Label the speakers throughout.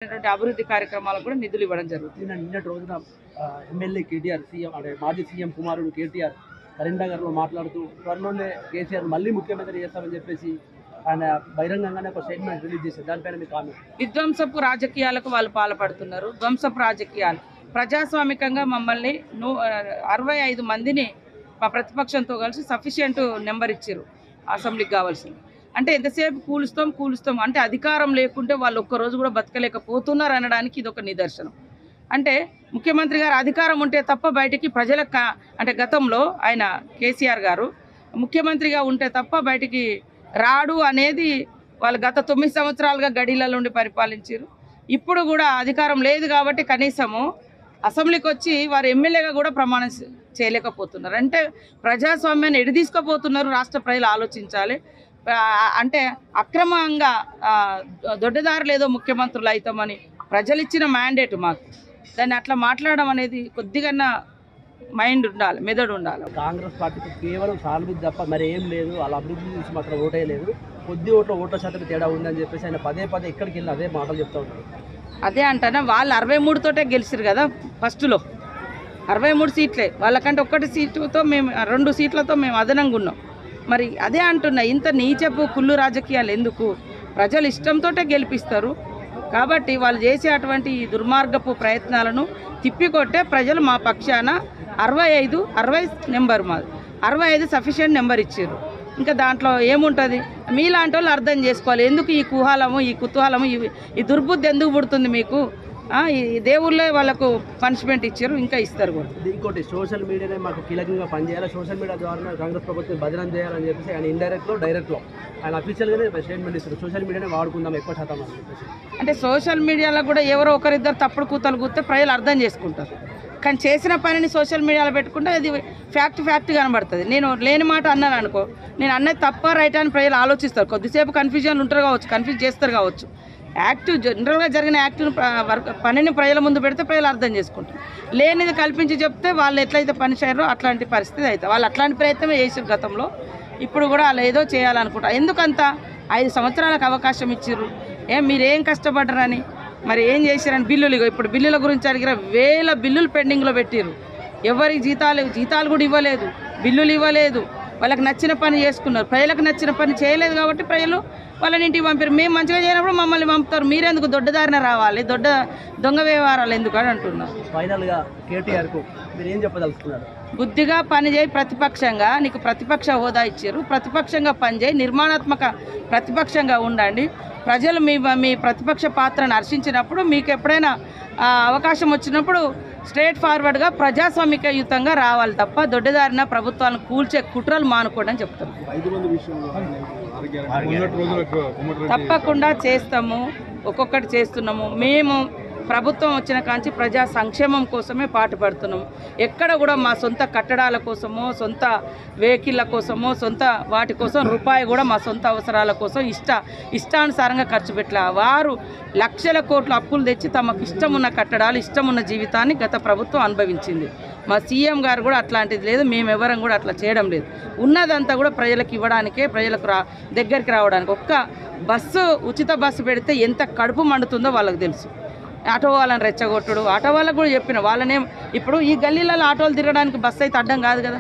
Speaker 1: అభివృద్ధి కార్యక్రమాలకు కూడా నిధులు ఇవ్వడం జరుగుతుంది.
Speaker 2: నిన్నటి రోజున ఎమ్మెల్యే కేటీఆర్ సీఎం అంటే మాజీ సీఎం కుమారుడు కేటీఆర్ కరీంనగర్లో మాట్లాడుతూ త్వరలోనే కేసీఆర్ మళ్ళీ ముఖ్యమంత్రి చేస్తామని చెప్పేసి ఆయన బహిరంగంగానే ఒక స్టేట్మెంట్ రిలీజ్ చేశారు. దానిపైన మీ కామెంట్.
Speaker 1: విధ్వంసపు రాజకీయాలకు వాళ్ళు పాల్పడుతున్నారు. ధ్వంసపు రాజకీయాలు ప్రజాస్వామికంగా మమ్మల్ని 65 మందిని మా ప్రతిపక్షంతో కలిసి సఫిషియంట్ నెంబర్ ఇచ్చారు అసెంబ్లీకి కావాల్సింది. అంటే ఎంతసేపు కూలుస్తాం అంటే అధికారం లేకుంటే వాళ్ళు ఒక్కరోజు కూడా బతకలేకపోతున్నారు అనడానికి ఇది ఒక నిదర్శనం. అంటే ముఖ్యమంత్రి గారు అధికారం ఉంటే తప్ప బయటికి ప్రజలకు అంటే గతంలో ఆయన కేసీఆర్ గారు ముఖ్యమంత్రిగా ఉంటే తప్ప బయటికి రాడు అనేది వాళ్ళు గత 9 సంవత్సరాలుగా గడిలలో ఉండి పరిపాలించారు. ఇప్పుడు కూడా అధికారం లేదు కాబట్టి కనీసము అసెంబ్లీకి వచ్చి వారు ఎమ్మెల్యేగా కూడా ప్రమాణం చేయలేకపోతున్నారు. అంటే ప్రజాస్వామ్యాన్ని ఎడి తీసుకుపోతున్నారు. రాష్ట్ర ప్రజలు ఆలోచించాలి. అంటే అక్రమంగా దొడ్డదారులు ఏదో ముఖ్యమంత్రులు అవుతామని ప్రజలు ఇచ్చిన మ్యాండేట్ మాకు. దాన్ని అట్లా మాట్లాడడం అనేది కొద్దిగా మైండ్ ఉండాలి, మెదడు ఉండాలి.
Speaker 2: కాంగ్రెస్ పార్టీకి కేవలం సానుభూతి తప్ప మరి ఏం లేదు. వాళ్ళ అభివృద్ధి నుంచి మాత్రం ఓటే లేదు. కొద్ది ఓట్ల శాతం తేడా ఉందని చెప్పేసి ఆయన పదే ఎక్కడికి వెళ్ళి అదే మాటలు చెప్తా ఉంటారు.
Speaker 1: అదే అంటారా, వాళ్ళు 63 తోటే గెలిచారు కదా ఫస్ట్లో. 63 సీట్లే వాళ్ళకంటే 1 సీటుతో మేము 2 సీట్లతో మేము అదనంగా ఉన్నాం. మరి అదే అంటున్నా, ఇంత నీచపు కుళ్ళు రాజకీయాలు ఎందుకు? ప్రజలు ఇష్టంతో గెలిపిస్తారు కాబట్టి వాళ్ళు చేసే అటువంటి దుర్మార్గపు ప్రయత్నాలను తిప్పికొట్టే ప్రజలు మా పక్షాన 60 నెంబర్ మాది 65 సఫిషియెంట్ నెంబర్ ఇచ్చారు. ఇంకా దాంట్లో ఏముంటుంది? మీలాంటి వాళ్ళు అర్థం చేసుకోవాలి. ఎందుకు ఈ కుహాలము, ఈ కుతూహలము, ఈ దుర్బుద్ధి ఎందుకు పుడుతుంది మీకు? ఈ దేవుళ్ళే వాళ్ళకు పనిష్మెంట్ ఇచ్చారు, ఇంకా ఇస్తారు కూడా.
Speaker 2: ఇంకోటి, సోషల్ మీడియానే మాకు కీలకంగా పనిచేయాలి. సోషల్ మీడియా ద్వారా కాంగ్రెస్ ప్రభుత్వం బదనం చేయాలని చెప్పేసి ఆయన ఇండైరెక్ట్లో డైరెక్ట్లో ఆయన అఫీషియల్గానే స్టేట్మెంట్ ఇస్తారు. సోషల్ మీడియానే వాడుకుందాం ఎక్కువ శాతం అని చెప్పేసి.
Speaker 1: అంటే సోషల్ మీడియాలో కూడా ఎవరో ఒకరిద్దరు తప్పుడు కూతలు కూస్తే ప్రజలు అర్థం చేసుకుంటారు. కానీ చేసిన పనిని సోషల్ మీడియాలో పెట్టుకుంటే అది ఫ్యాక్ట్ కనబడుతుంది. నేను లేని మాట అన్నాను అనుకో, నేను అన్నది తప్ప రైట్ అని ప్రజలు ఆలోచిస్తారు. కొద్దిసేపు కన్ఫ్యూజన్ ఉంటారు కావచ్చు, కన్ఫ్యూజ్ చేస్తారు కావచ్చు. జనరల్గా జరిగిన పనిని ప్రజల ముందు పెడితే ప్రజలు అర్థం చేసుకుంటారు. లేనిది కల్పించి చెప్తే వాళ్ళు ఎట్లయితే పని చేయరో అట్లాంటి పరిస్థితి అవుతుంది. వాళ్ళు అట్లాంటి ప్రయత్నమే చేసారు గతంలో. ఇప్పుడు కూడా వాళ్ళు ఏదో చేయాలనుకుంటారు. ఎందుకంత 5 సంవత్సరాలకు అవకాశం ఇచ్చారు. మీరేం కష్టపడ్డరని, మరి ఏం చేశారని బిల్లులు, ఇప్పుడు బిల్లుల గురించి అడిగిన 1000 బిల్లులు పెండింగ్లో పెట్టారు. ఎవరికి జీతాలు కూడా ఇవ్వలేదు, బిల్లులు ఇవ్వలేదు. వాళ్ళకి నచ్చిన పని చేసుకున్నారు. ప్రజలకు నచ్చిన పని చేయలేదు కాబట్టి ప్రజలు వాళ్ళని ఇంటికి పంపారు. మేము మంచిగా చేయనప్పుడు మమ్మల్ని పంపుతారు. మీరెందుకు దొడ్డదారిన రావాలి, దొంగ వ్యవహారాలు ఎందుకు అని అంటున్నారు.
Speaker 2: ఫైనల్గా కేటీఆర్కు మీరు ఏం చెప్పదలుచుకున్నారు?
Speaker 1: బుద్ధిగా పనిచేయి, ప్రతిపక్షంగా నీకు ప్రతిపక్ష హోదా ఇచ్చారు, ప్రతిపక్షంగా పనిచేయి, నిర్మాణాత్మక ప్రతిపక్షంగా ఉండండి. ప్రజలు మీ ప్రతిపక్ష పాత్రను హర్షించినప్పుడు మీకు ఎప్పుడైనా అవకాశం వచ్చినప్పుడు స్ట్రేట్ ఫార్వర్డ్గా ప్రజాస్వామికయుతంగా రావాలి తప్ప దొడ్డదారిన ప్రభుత్వాలను కూల్చే కుట్రలు మానుకోండి అని చెప్తారు. తప్పకుండా చేస్తాము, ఒక్కొక్కటి చేస్తున్నాము. మేము ప్రభుత్వం వచ్చిన కాంచి ప్రజా సంక్షేమం కోసమే పాటుపడుతున్నాము. ఎక్కడ కూడా మా సొంత కట్టడాల కోసమో, సొంత వెహికల్ల కోసమో, సొంత వాటి కోసం రూపాయి కూడా మా సొంత అవసరాల కోసం ఇష్టానుసారంగా ఖర్చు పెట్టలే. వారు లక్షల కోట్ల అప్పులు తెచ్చి తమకు ఇష్టమున్న కట్టడాలు, ఇష్టమున్న జీవితాన్ని గత ప్రభుత్వం అనుభవించింది. మా సీఎం గారు కూడా అట్లాంటిది లేదు, మేమెవరం కూడా అట్లా చేయడం లేదు. ఉన్నదంతా కూడా ప్రజలకు ఇవ్వడానికే, ప్రజలకు దగ్గరికి రావడానికి. ఒక్క బస్సు, ఉచిత బస్సు పెడితే ఎంత కడుపు మండుతుందో వాళ్ళకి తెలుసు. ఆటో వాళ్ళని రెచ్చగొట్టుడు, ఆటో వాళ్ళకు కూడా చెప్పిన వాళ్ళనేం, ఇప్పుడు ఈ గల్లీలలో ఆటోలు తిరగడానికి బస్సు అయితే అడ్డం కాదు కదా.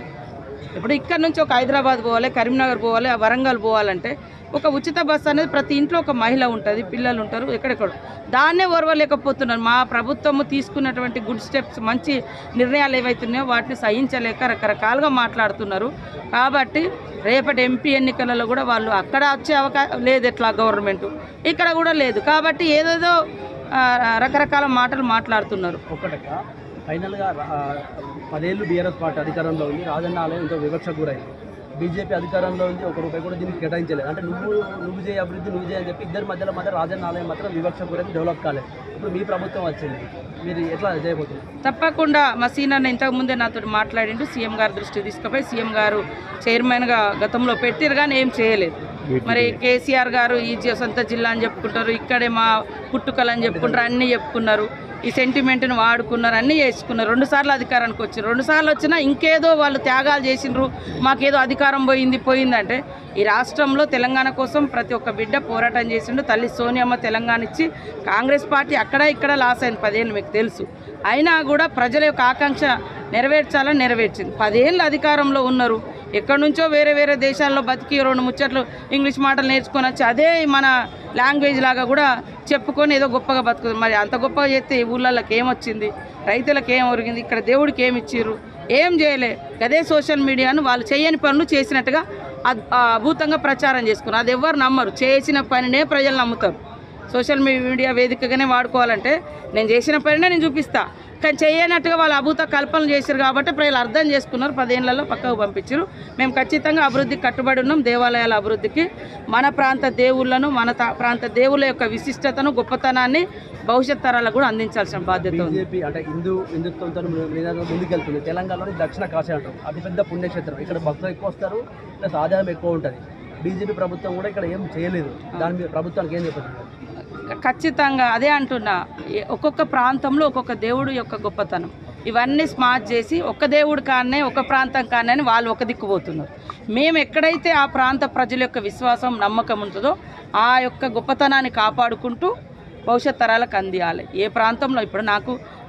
Speaker 1: ఇప్పుడు ఇక్కడ నుంచి ఒక హైదరాబాద్ పోవాలి, కరీంనగర్ పోవాలి, వరంగల్ పోవాలంటే ఒక ఉచిత బస్సు అనేది ప్రతి ఇంట్లో ఒక మహిళ ఉంటుంది, పిల్లలు ఉంటారు, ఎక్కడెక్కడ. దాన్నే ఓర్వలేకపోతున్నారు. మా ప్రభుత్వము తీసుకున్నటువంటి గుడ్ స్టెప్స్, మంచి నిర్ణయాలు ఏవైతున్నాయో వాటిని సహించలేక రకరకాలుగా మాట్లాడుతున్నారు. కాబట్టి రేపటి ఎంపీ ఎన్నికలలో కూడా వాళ్ళు అక్కడ వచ్చే అవకాశం లేదు, ఎట్లా గవర్నమెంట్ ఇక్కడ కూడా లేదు. కాబట్టి ఏదేదో రకరకాల మాటలు మాట్లాడుతున్నారు.
Speaker 2: ఒక్కటక్క ఫైనల్గా 10 ఏళ్ళు బీఆర్ఎస్ పార్టీ అధికారంలో ఉంది, రాజన్న ఆలయం ఎంతో వివక్ష గురైంది. బీజేపీ అధికారంలో ఉంది, ₹1 కూడా దీనికి కేటాయించలేదు. అంటే నువ్వు చేయ అభివృద్ధి, నువ్వు చేయని చెప్పి ఇద్దరి మధ్య రాజన్న ఆలయం మాత్రం వివక్ష గురైంది, డెవలప్ కాలేదు. ఇప్పుడు మీ ప్రభుత్వం వచ్చింది, మీరు ఎట్లా చేయబోతుంది?
Speaker 1: తప్పకుండా మా సీనియర్ ఇంతకుముందే నాతో మాట్లాడిండు. సీఎం గారి దృష్టి తీసుకుపోయి సీఎం గారు చైర్మన్గా గతంలో పెట్టారు కానీ ఏం చేయలేదు. మరి కేసీఆర్ గారు ఈ సొంత జిల్లా అని చెప్పుకుంటారు, ఇక్కడే మా పుట్టుకలు అని చెప్పుకుంటారు, అన్నీ చెప్పుకున్నారు, ఈ సెంటిమెంట్ని వాడుకున్నారు, అన్నీ చేసుకున్నారు. 2 సార్లు అధికారానికి వచ్చారు. 2 సార్లు వచ్చినా ఇంకేదో వాళ్ళు త్యాగాలు చేసిండ్రు, మాకేదో అధికారం పోయిందంటే ఈ రాష్ట్రంలో తెలంగాణ కోసం ప్రతి ఒక్క బిడ్డ పోరాటం చేసిండు. తల్లి సోనియమ్మ తెలంగాణ ఇచ్చి కాంగ్రెస్ పార్టీ అక్కడ ఇక్కడ లాస్ అయింది 10 ఏళ్ళు, మీకు తెలుసు. అయినా కూడా ప్రజల యొక్క ఆకాంక్ష నెరవేర్చాలని నెరవేర్చింది. 10 ఏళ్ళు అధికారంలో ఉన్నారు, ఎక్కడి నుంచో వేరే వేరే దేశాల్లో బతికి 2 ముచ్చట్లు ఇంగ్లీష్ మాటలు నేర్చుకొని వచ్చి అదే మన లాంగ్వేజ్ లాగా కూడా చెప్పుకొని ఏదో గొప్పగా బతుకు. మరి అంత గొప్పగా చేస్తే ఈ ఊళ్ళకి ఏమొచ్చింది, రైతులకు ఏం ఒరిగింది, ఇక్కడ దేవుడికి ఏమి ఇచ్చిర్రు, ఏం చేయలే. అదే సోషల్ మీడియాను వాళ్ళు చేయని పనులు చేసినట్టుగా అభూతంగా ప్రచారం చేసుకున్నారు. అది ఎవరు నమ్మరు, చేసిన పనినే ప్రజలు నమ్ముతారు. సోషల్ మీడియా వేదికగానే వాడుకోవాలంటే నేను చేసిన పనినే నేను చూపిస్తా, కానీ చేయనట్టుగా వాళ్ళు అభూత కల్పనలు చేశారు కాబట్టి ప్రజలు అర్థం చేసుకున్నారు. 10 ఏళ్లలో పక్కకు పంపించారు. మేము ఖచ్చితంగా అభివృద్ధికి కట్టుబడి ఉన్నాం. దేవాలయాల అభివృద్ధికి, మన ప్రాంత దేవుళ్ళను, మన ప్రాంత దేవుళ్ళ యొక్క విశిష్టతను, గొప్పతనాన్ని భవిష్యత్ తరాలకు కూడా అందించాల్సిన బాధ్యత ఉంది.
Speaker 2: బీజేపీ అంటే హిందుత్వంతో ముందుకెళ్తుంది. తెలంగాణలోని దక్షిణ కాశీ అంటారు, అతిపెద్ద పుణ్యక్షేత్రం. ఇక్కడ భక్తులు ఎక్కువ వస్తారు, ప్లస్ ఆదాయం ఎక్కువ ఉంటుంది. బీజేపీ ప్రభుత్వం కూడా ఇక్కడ ఏం చేయలేదు. దాని మీద ప్రభుత్వానికి ఏం చెప్పారు?
Speaker 1: ఖచ్చితంగా అదే అంటున్నా, ఒక్కొక్క ప్రాంతంలో ఒక్కొక్క దేవుడు యొక్క గొప్పతనం ఇవన్నీ స్మార్ట్ చేసి ఒక్క దేవుడు కానే ఒక ప్రాంతం కానే అని వాళ్ళు ఒక దిక్కు పోతున్నారు. మేము ఎక్కడైతే ఆ ప్రాంత ప్రజల యొక్క విశ్వాసం నమ్మకం ఉంటుందో ఆ యొక్క గొప్పతనాన్ని కాపాడుకుంటూ భవిష్యత్ తరాలకు అందియాలి. ఏ ప్రాంతంలో ఇప్పుడు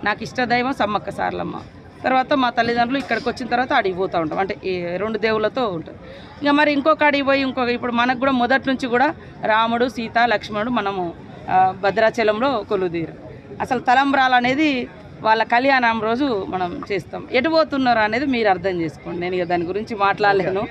Speaker 1: నాకు ఇష్టదైవం సమ్మక్క సారలమ్మ, తర్వాత మా తల్లిదండ్రులు ఇక్కడికి వచ్చిన తర్వాత అడిగి పోతూ ఉంటాం, అంటే ఈ 2 దేవుళ్ళతో ఉంటుంది. ఇంకా మరి ఇంకొక అడిగి పోయి ఇప్పుడు మనకు కూడా మొదటి నుంచి కూడా రాముడు, సీత, లక్ష్మణుడు మనము భద్రాచలంలో కొలువుదీరు. అసలు తలంబ్రాలు అనేది వాళ్ళ కళ్యాణం రోజు మనం చేస్తాం. ఎటు పోతున్నారు అనేది మీరు అర్థం చేసుకోండి. నేను ఇక దాని గురించి మాట్లాడలేను.